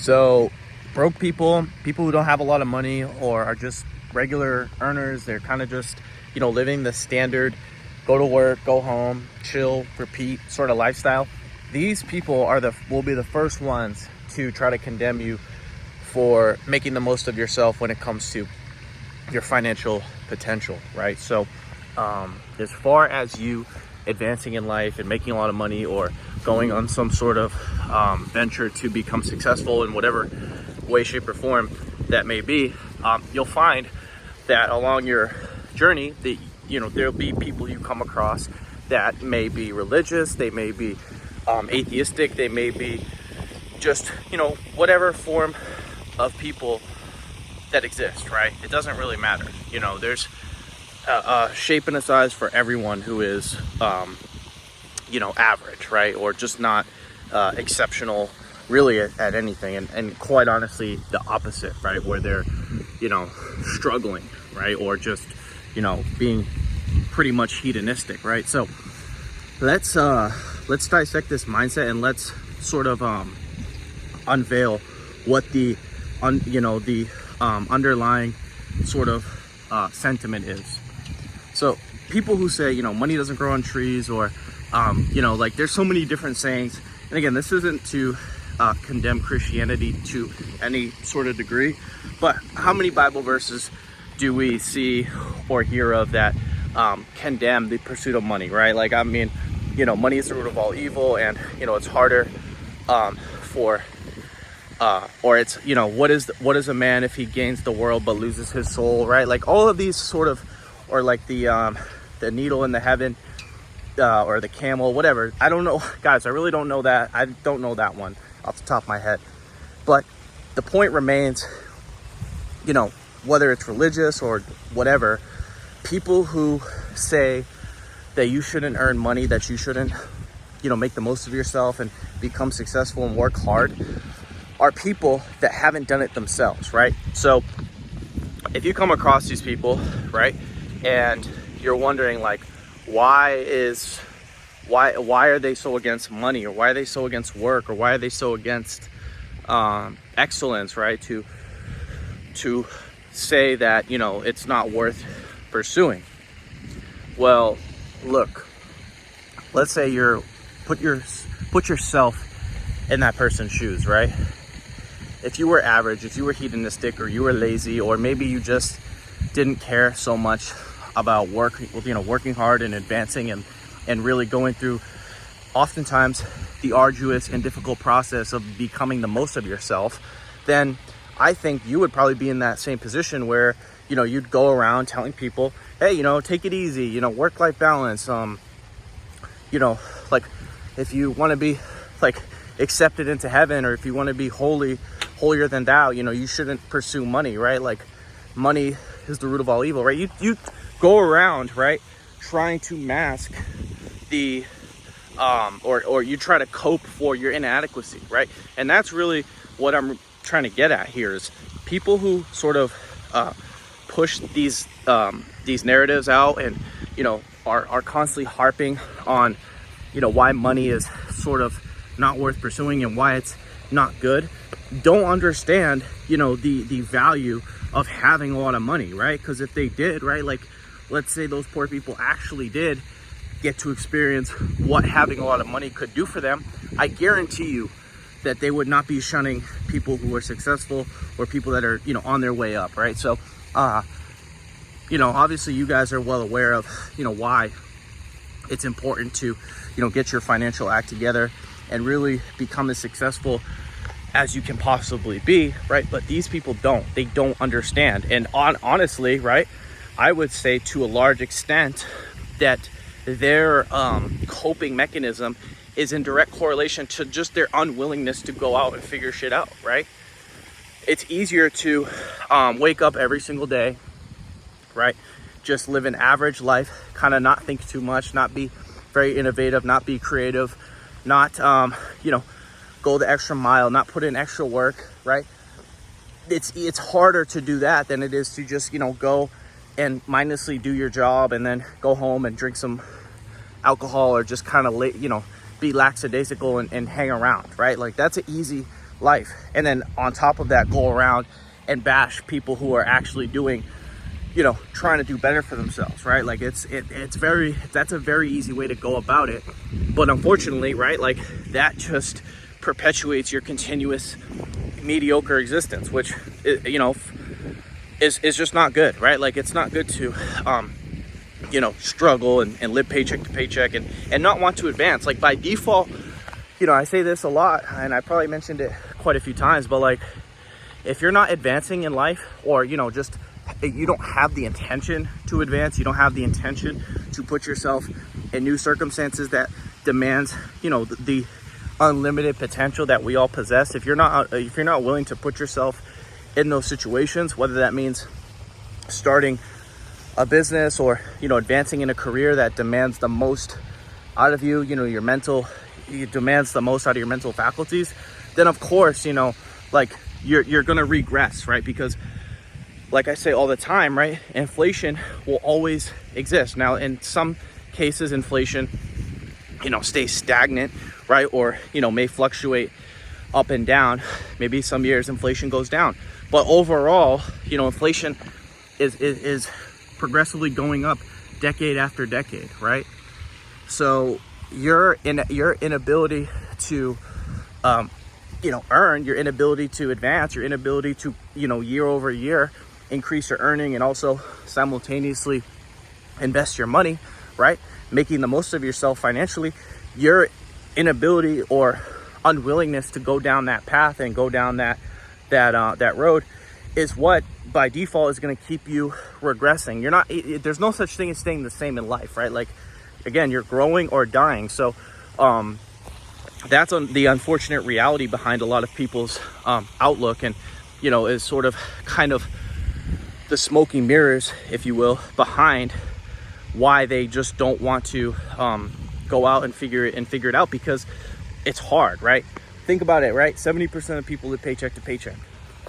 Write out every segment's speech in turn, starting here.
So broke people, people who don't have a lot of money or are just regular earners, they're kind of just, living the standard go to work, go home, chill, repeat sort of lifestyle. These people will be the first ones to try to condemn you for making the most of yourself when it comes to your financial potential, right? So as far as you advancing in life and making a lot of money or going on some sort of venture to become successful in whatever way, shape, or form that may be, you'll find that along your journey that there'll be people you come across that may be religious, they may be atheistic, they may be just whatever form of people that exist, right? It doesn't really matter. There's a shape and a size for everyone who is average, right? Or just not exceptional really at anything, and quite honestly the opposite, right? Where they're struggling, right? Or just being pretty much hedonistic, right? So let's dissect this mindset and let's sort of unveil what the underlying sort of sentiment is. So people who say money doesn't grow on trees, or like there's so many different sayings, and again, this isn't to condemn Christianity to any sort of degree, but how many Bible verses do we see or hear of that condemn the pursuit of money, right? Like, I mean, money is the root of all evil, and it's harder or it's what is a man if he gains the world but loses his soul, right? Like all of these sort of, or like the needle in the heaven, or the camel, whatever. I don't know, guys, I really don't know that. I don't know that one off the top of my head, but the point remains, whether it's religious or whatever, people who say that you shouldn't earn money, that you shouldn't make the most of yourself and become successful and work hard, are people that haven't done it themselves, right? So if you come across these people, right, and you're wondering like, why are they so against money, or why are they so against work, or why are they so against excellence, right? To say that it's not worth pursuing. Well, look, let's say put yourself in that person's shoes, right? If you were average, if you were hedonistic, or you were lazy, or maybe you just didn't care so much about working hard and advancing and really going through oftentimes the arduous and difficult process of becoming the most of yourself, then I think you would probably be in that same position where you'd go around telling people, hey, take it easy, work-life balance, like if you want to be like accepted into heaven, or if you want to be holier than thou, you shouldn't pursue money, right? Like money is the root of all evil, right? You go around, right, trying to mask the or you try to cope for your inadequacy, right? And that's really what I'm trying to get at here, is people who sort of push these narratives out and are constantly harping on why money is sort of not worth pursuing and why it's not good, don't understand the value of having a lot of money, right? Because if they did, right, like let's say those poor people actually did get to experience what having a lot of money could do for them, I guarantee you that they would not be shunning people who are successful or people that are on their way up, right? So obviously you guys are well aware of why it's important to get your financial act together and really become as successful as you can possibly be, right? But these people they don't understand. And honestly, right, I would say to a large extent that their coping mechanism is in direct correlation to just their unwillingness to go out and figure shit out, right? It's easier to wake up every single day, right? Just live an average life, kind of not think too much, not be very innovative, not be creative, not, go the extra mile, not put in extra work, right? It's harder to do that than it is to just, go and mindlessly do your job and then go home and drink some alcohol or just kind of, be lackadaisical and hang around, right? Like that's an easy life. And then on top of that, go around and bash people who are actually doing, trying to do better for themselves, right? Like that's a very easy way to go about it. But unfortunately, right, like that just perpetuates your continuous mediocre existence, which, is just not good, right? Like it's not good to, struggle and live paycheck to paycheck and not want to advance. Like by default, I say this a lot, and I probably mentioned it quite a few times, but like if you're not advancing in life, or just you don't have the intention to advance, you don't have the intention to put yourself in new circumstances that demands the unlimited potential that we all possess. If you're not willing to put yourself in those situations, whether that means starting a business or advancing in a career that demands the most out of you, it demands the most out of your mental faculties, then of course like you're gonna regress, right? Because like I say all the time, right, inflation will always exist. Now in some cases inflation stays stagnant, right, or may fluctuate up and down. Maybe some years inflation goes down, but overall inflation is progressively going up decade after decade, right? So your inability to earn, your inability to advance, your inability to year over year increase your earning and also simultaneously invest your money, right, making the most of yourself financially, your inability or unwillingness to go down that path and go down that road is what by default is going to keep you regressing. There's no such thing as staying the same in life, right? Like again, you're growing or dying. So that's the unfortunate reality behind a lot of people's outlook, and is sort of kind of the smoking mirrors, if you will, behind why they just don't want to go out and figure it out, because it's hard, right? Think about it, right? 70% of people live paycheck to paycheck.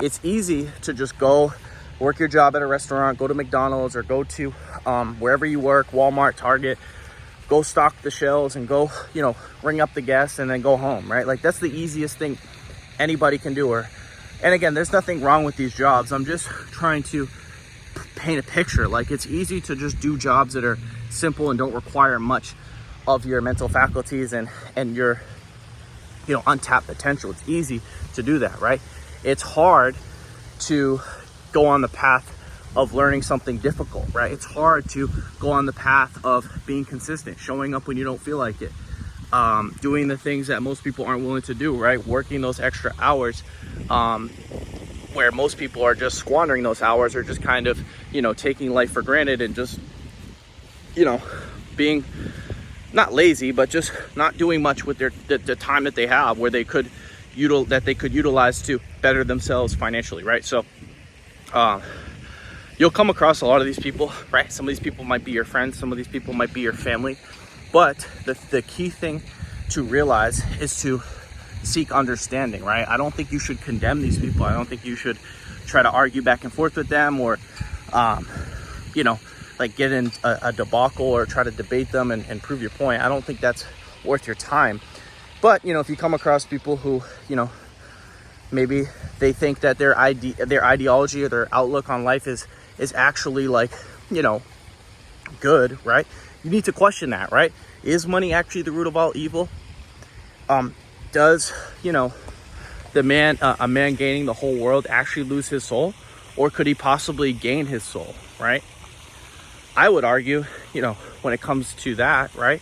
It's easy to just go work your job at a restaurant, go to McDonald's, or go to wherever you work, Walmart, Target, go stock the shelves and go, ring up the guests and then go home, right? Like that's the easiest thing anybody can do. And again, there's nothing wrong with these jobs. I'm just trying to paint a picture. Like it's easy to just do jobs that are simple and don't require much of your mental faculties and your untapped potential. It's easy to do that, right? It's hard to go on the path of learning something difficult, right? It's hard to go on the path of being consistent, showing up when you don't feel like it, doing the things that most people aren't willing to do, right? Working those extra hours, where most people are just squandering those hours, or just kind of, taking life for granted and just, being not lazy, but just not doing much with the time that they have, where they could utilize to better themselves financially, right? So you'll come across a lot of these people, right? Some of these people might be your friends, some of these people might be your family, but the key thing to realize is to seek understanding, right? I don't think you should condemn these people. I don't think you should try to argue back and forth with them, or like get in a debacle or try to debate them and prove your point. I don't think that's worth your time. But if you come across people who maybe they think that their ideology or their outlook on life is actually like good, right? You need to question that, right? Is money actually the root of all evil? Does a man gaining the whole world actually lose his soul, or could he possibly gain his soul, right? I would argue, when it comes to that, right,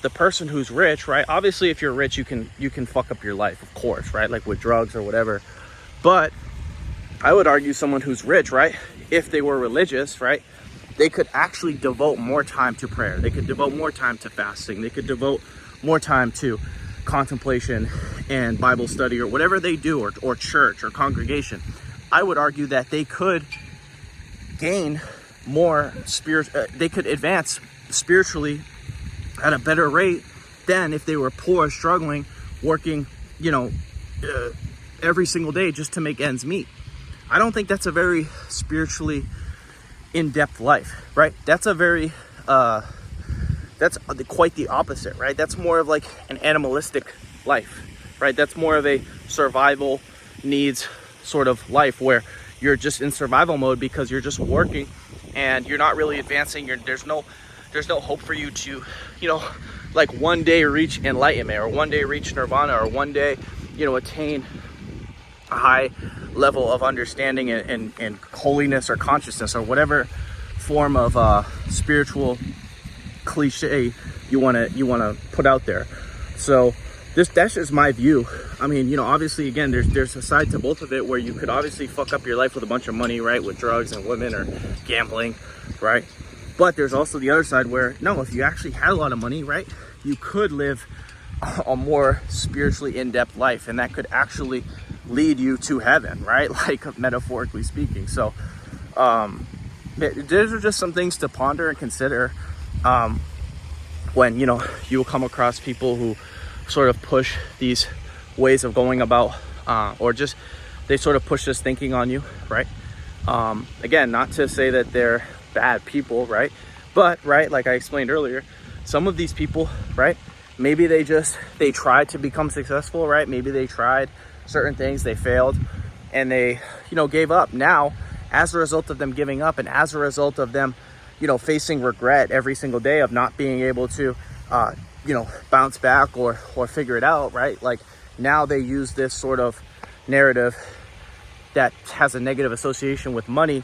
the person who's rich, right, obviously if you're rich, you can fuck up your life, of course, right, like with drugs or whatever. But I would argue someone who's rich, right, if they were religious, right, they could actually devote more time to prayer. They could devote more time to fasting. They could devote more time to contemplation and Bible study, or whatever they do, or church or congregation. I would argue that they could gain more they could advance spiritually at a better rate than if they were poor, struggling, working, every single day just to make ends meet. I don't think that's a very spiritually in-depth life, right? That's a very that's quite the opposite, right? That's more of like an animalistic life, right? That's more of a survival needs sort of life where you're just in survival mode because you're just working and you're not really advancing. There's no hope for you to, like one day reach enlightenment, or one day reach nirvana, or one day, attain a high level of understanding and holiness or consciousness, or whatever form of spiritual cliche you want to put out there. So that's just my view. I mean, obviously, again, there's a side to both of it where you could obviously fuck up your life with a bunch of money, right, with drugs and women or gambling, right? But there's also the other side where, no, if you actually had a lot of money, right, you could live a more spiritually in-depth life, and that could actually lead you to heaven, right? Like, metaphorically speaking. So those are just some things to ponder and consider when, you will come across people who sort of push these ways of going about, or just they sort of push this thinking on you, right? Again, not to say that they're bad people, right? But, right, like I explained earlier, some of these people, right, maybe they tried to become successful, right? Maybe they tried certain things, they failed, and they, gave up. Now, as a result of them giving up, and as a result of them, facing regret every single day of not being able to, bounce back or figure it out, right? Like, now they use this sort of narrative that has a negative association with money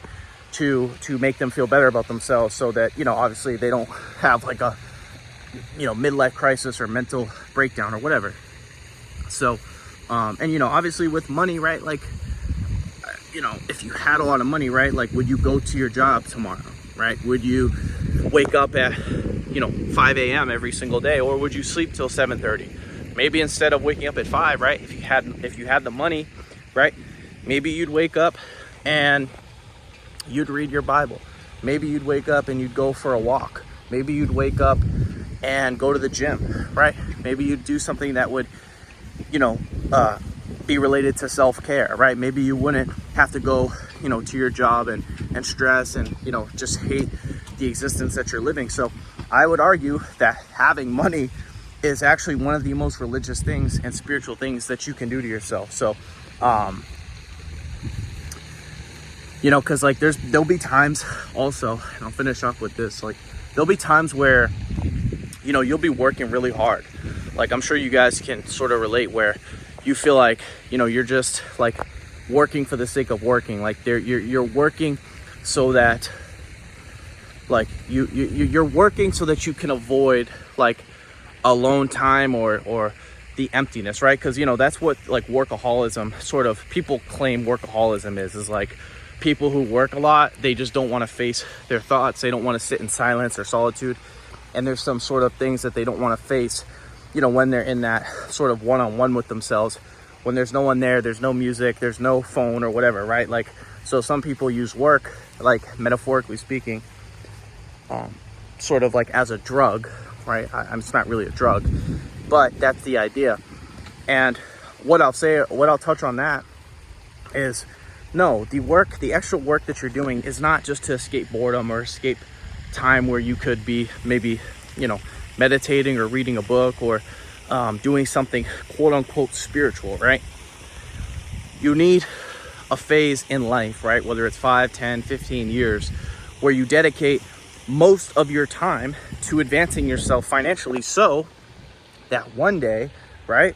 to make them feel better about themselves, so that, obviously they don't have like a, midlife crisis or mental breakdown or whatever. So, and, obviously with money, right? Like, if you had a lot of money, right? Like, would you go to your job tomorrow, right? Would you wake up at, 5 a.m. every single day, or would you sleep till 7:30? Maybe instead of waking up at 5, right? If you had the money, right? Maybe you'd wake up and you'd read your Bible. Maybe you'd wake up and you'd go for a walk. Maybe you'd wake up and go to the gym, right? Maybe you'd do something that would, be related to self-care, right? Maybe you wouldn't have to go, to your job and stress and, just hate the existence that you're living. So I would argue that having money is actually one of the most religious things and spiritual things that you can do to yourself. So, because like there'll be times also, and I'll finish up with this, like there'll be times where, you'll be working really hard. Like, I'm sure you guys can sort of relate, where you feel like, you're just like working for the sake of working. Like you're working so that, like, you're working so that you can avoid like alone time or the emptiness, right? Because that's what like workaholism, sort of, people claim workaholism is like people who work a lot, they just don't want to face their thoughts, they don't want to sit in silence or solitude, and there's some sort of things that they don't want to face, when they're in that sort of one-on-one with themselves, when there's no one there, there's no music, there's no phone or whatever, right? Like, so some people use work, like metaphorically speaking, sort of like as a drug, right? It's not really a drug, but that's the idea. And what I'll touch on that is, no, the actual work that you're doing is not just to escape boredom or escape time where you could be maybe, meditating or reading a book or doing something quote unquote spiritual, right? You need a phase in life, right? Whether it's 5, 10, 15 years, where you dedicate most of your time to advancing yourself financially, so that one day, right,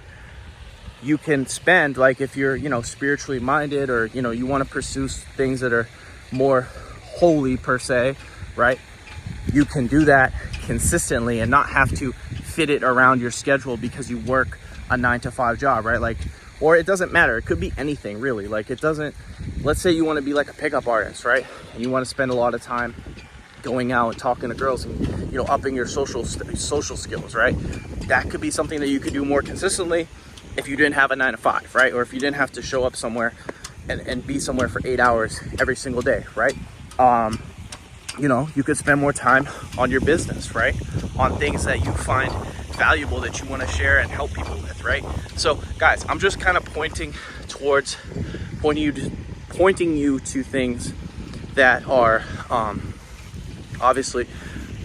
you can spend, like, if you're, spiritually minded, or, you want to pursue things that are more holy per se, right? You can do that consistently and not have to fit it around your schedule because you work a 9-to-5 job, right? Like, or it doesn't matter. It could be anything, really. Like, it doesn't, let's say you want to be like a pickup artist, right? And you want to spend a lot of time going out and talking to girls and, upping your social skills, right? That could be something that you could do more consistently if you didn't have a 9-to-5, right? Or if you didn't have to show up somewhere and be somewhere for 8 hours every single day, right? You could spend more time on your business, right? On things that you find valuable that you want to share and help people with, right? So guys, I'm just kind of pointing you to things that are obviously,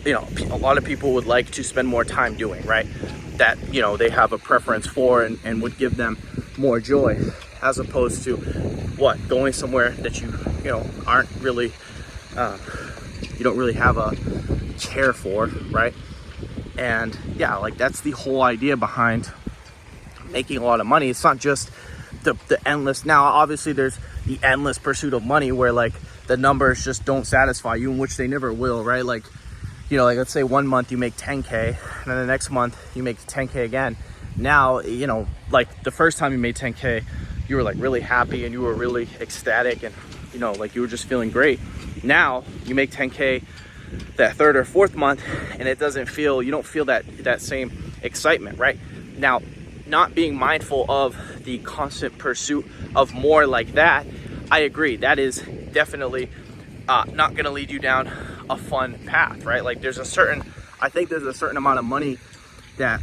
a lot of people would like to spend more time doing, right? that, you know, they have a preference for and would give them more joy, as opposed to what, going somewhere that you know aren't really you don't really have a care for, right? And yeah, like that's the whole idea behind making a lot of money. It's not just the endless, now obviously there's the endless pursuit of money where like the numbers just don't satisfy you, in which they never will, right? Like, you know, like let's say 1 month you make 10K, and then the next month you make 10K again. Now, you know, like the first time you made 10K, you were like really happy and you were really ecstatic, and you know, like you were just feeling great. Now you make 10K that third or fourth month, and it doesn't feel, you don't feel that same excitement, right? Now, not being mindful of the constant pursuit of more like that, I agree, that is definitely not going to lead you down a fun path, right? Like there's a certain, I think there's a certain amount of money that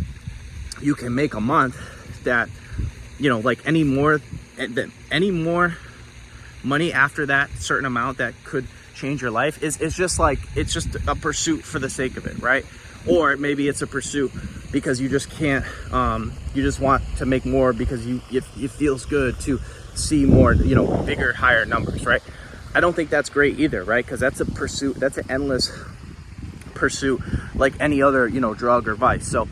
you can make a month that, you know, like any more money after that certain amount that could change your life is just like, it's just a pursuit for the sake of it, right? Or maybe it's a pursuit because you just can't, you just want to make more because it feels good to see more, you know, bigger, higher numbers, right? I don't think that's great either, right? Because that's a pursuit, that's an endless pursuit, like any other, you know, drug or vice. So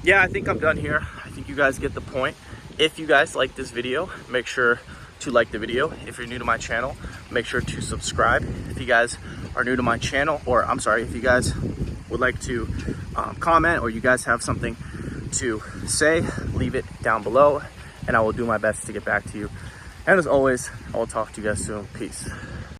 yeah, I think I'm done here. I think you guys get the point. If you guys like this video, make sure to like the video. If you're new to my channel, make sure to subscribe. If you guys are new to my channel, or I'm sorry, if you guys would like to comment, or you guys have something to say, leave it down below and I will do my best to get back to you. And as always, I will talk to you guys soon. Peace.